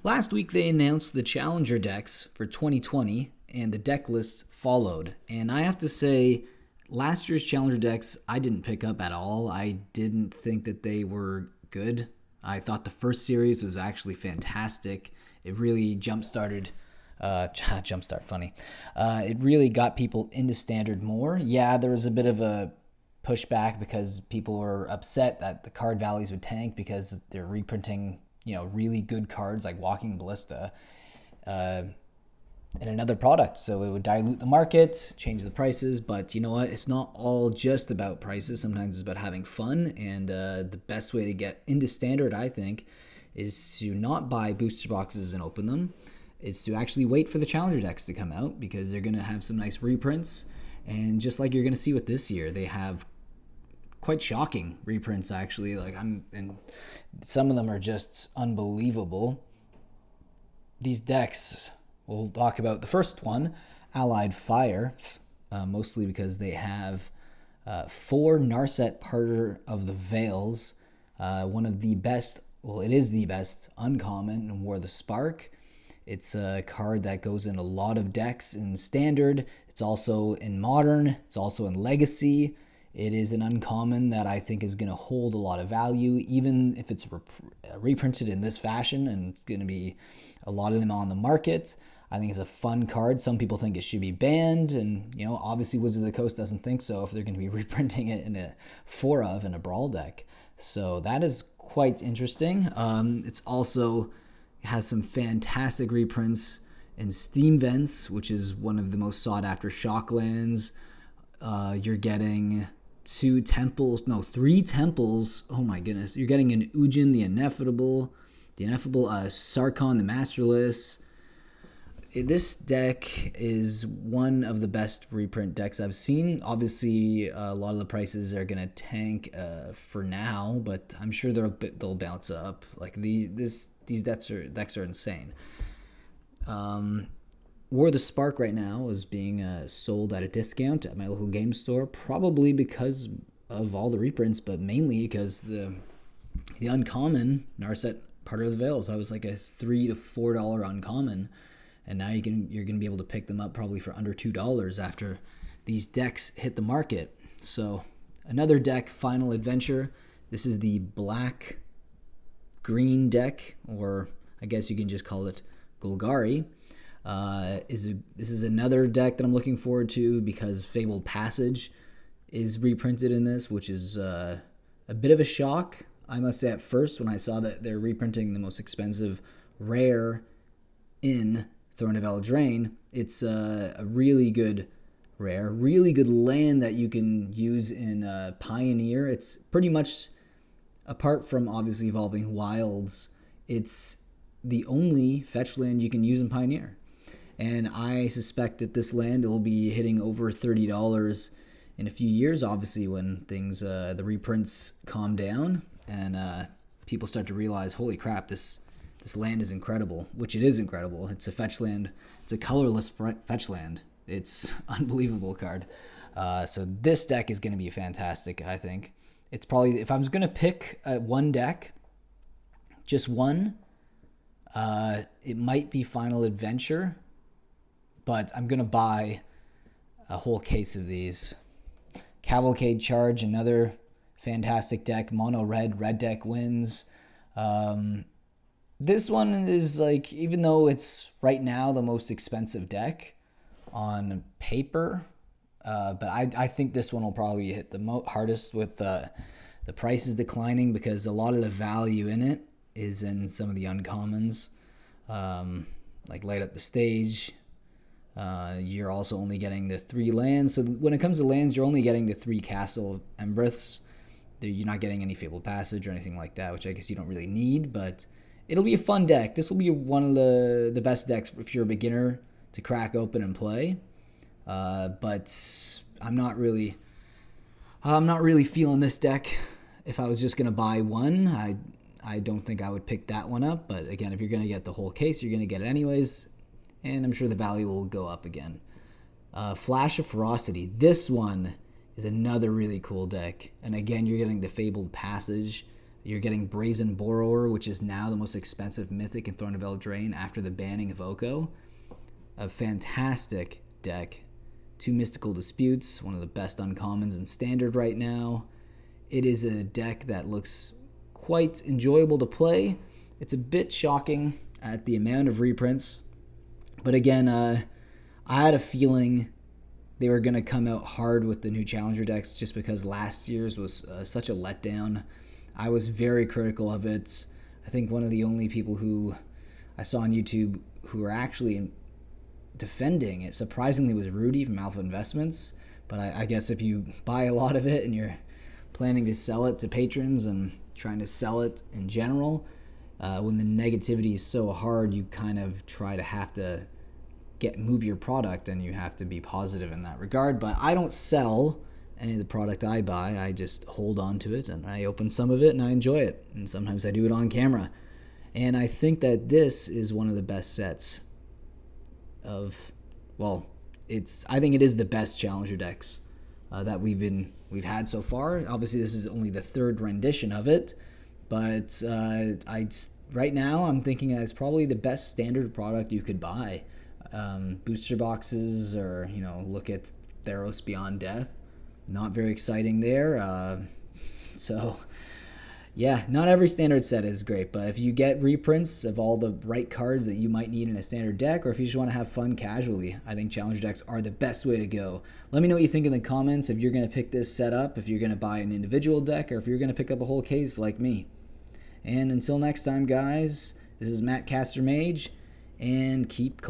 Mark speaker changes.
Speaker 1: Last week they announced the Challenger decks for 2020, and the deck lists followed. And I have to say, last year's Challenger decks I didn't pick up at all. I didn't think that they were good. I thought the first series was actually fantastic. It really jump-started... jumpstart funny. It really got people into Standard more. Yeah, there was a bit of a pushback because people were upset that the card values would tank because they're reprinting, really good cards like Walking Ballista in another product. So it would dilute the market, change the prices. But you know what? It's not all just about prices. Sometimes it's about having fun. And the best way to get into Standard, I think, is to not buy booster boxes and open them. It's to actually wait for the Challenger decks to come out because they're going to have some nice reprints. And just like you're going to see with this year, they have quite shocking reprints, actually. And some of them are just unbelievable. These decks, we'll talk about the first one, Allied Fire, mostly because they have 4 Narset Parter of the Veils, one of the best, it is the best uncommon in War the Spark. It's a card that goes in a lot of decks in Standard. It's also in Modern. It's also in Legacy. It is an uncommon that I think is going to hold a lot of value, even if it's reprinted in this fashion, and it's going to be a lot of them on the market. I think it's a fun card. Some people think it should be banned, and obviously Wizards of the Coast doesn't think so if they're going to be reprinting it in a 4-of in a Brawl deck. So that is quite interesting. It's also has some fantastic reprints in Steam Vents, which is one of the most sought-after shock lands. You're getting 3 temples. Oh my goodness. You're getting an Ujin, the Ineffable, Sarkhan, the Masterless. This deck is one of the best reprint decks I've seen. Obviously, a lot of the prices are going to tank for now, but I'm sure they'll bounce up. Like these decks are insane. War the Spark right now is being sold at a discount at my local game store, probably because of all the reprints, but mainly because the uncommon Narset Part of the Veils, that was like a $3 to $4 uncommon. And now you're going to be able to pick them up probably for under $2 after these decks hit the market. So another deck, Final Adventure. This is the black-green deck, or I guess you can just call it Golgari. This is another deck that I'm looking forward to because Fabled Passage is reprinted in this, which is a bit of a shock. I must say at first when I saw that they're reprinting the most expensive rare in Throne of Eldraine, it's a really good rare, really good land that you can use in Pioneer. It's pretty much, apart from obviously Evolving Wilds, it's the only fetch land you can use in Pioneer. And I suspect that this land will be hitting over $30 in a few years, obviously when things, the reprints calm down and people start to realize, holy crap, this land is incredible, which it is incredible. It's a fetch land. It's a colorless fetch land. It's unbelievable card. So this deck is going to be fantastic, I think. It's probably, if I was going to pick one deck, just one, it might be Final Adventure, but I'm going to buy a whole case of these. Cavalcade Charge, another fantastic deck. Mono red deck wins. This one is like, even though it's right now the most expensive deck on paper, but I think this one will probably hit the hardest with the prices declining because a lot of the value in it is in some of the uncommons, like Light Up the Stage. You're also only getting the 3 lands. So when it comes to lands, you're only getting the 3 Castle Embriths. You're not getting any Fabled Passage or anything like that, which I guess you don't really need, but it'll be a fun deck. This will be one of the best decks if you're a beginner to crack open and play. But I'm not really feeling this deck. If I was just gonna buy one, I don't think I would pick that one up. But again, if you're gonna get the whole case, you're gonna get it anyways, and I'm sure the value will go up again. Flash of Ferocity. This one is another really cool deck, and again, you're getting the Fabled Passage. You're getting Brazen Borrower, which is now the most expensive mythic in Throne of Eldraine after the banning of Oko. A fantastic deck. 2 Mystical Disputes, one of the best uncommons in Standard right now. It is a deck that looks quite enjoyable to play. It's a bit shocking at the amount of reprints. But again, I had a feeling they were going to come out hard with the new Challenger decks just because last year's was such a letdown. I was very critical of it. I think one of the only people who I saw on YouTube who were actually defending it, surprisingly, was Rudy from Alpha Investments. But I guess if you buy a lot of it and you're planning to sell it to patrons and trying to sell it in general, when the negativity is so hard, you kind of have to move your product, and you have to be positive in that regard. But I don't sell any of the product I buy. I just hold on to it, and I open some of it and I enjoy it, and sometimes I do it on camera. And I think that this is one of the best sets of, I think it is the best Challenger decks that we've had so far. Obviously, this is only the 3rd rendition of it, but right now I'm thinking that it's probably the best Standard product you could buy. Booster boxes, or look at Theros Beyond Death. Not very exciting there. So yeah, not every Standard set is great, but if you get reprints of all the right cards that you might need in a Standard deck, or if you just want to have fun casually, I think Challenger decks are the best way to go. Let me know what you think in the comments, if you're going to pick this set up, if you're going to buy an individual deck, or if you're going to pick up a whole case like me. And until next time, guys, this is Mattcaster Mage, and keep collecting.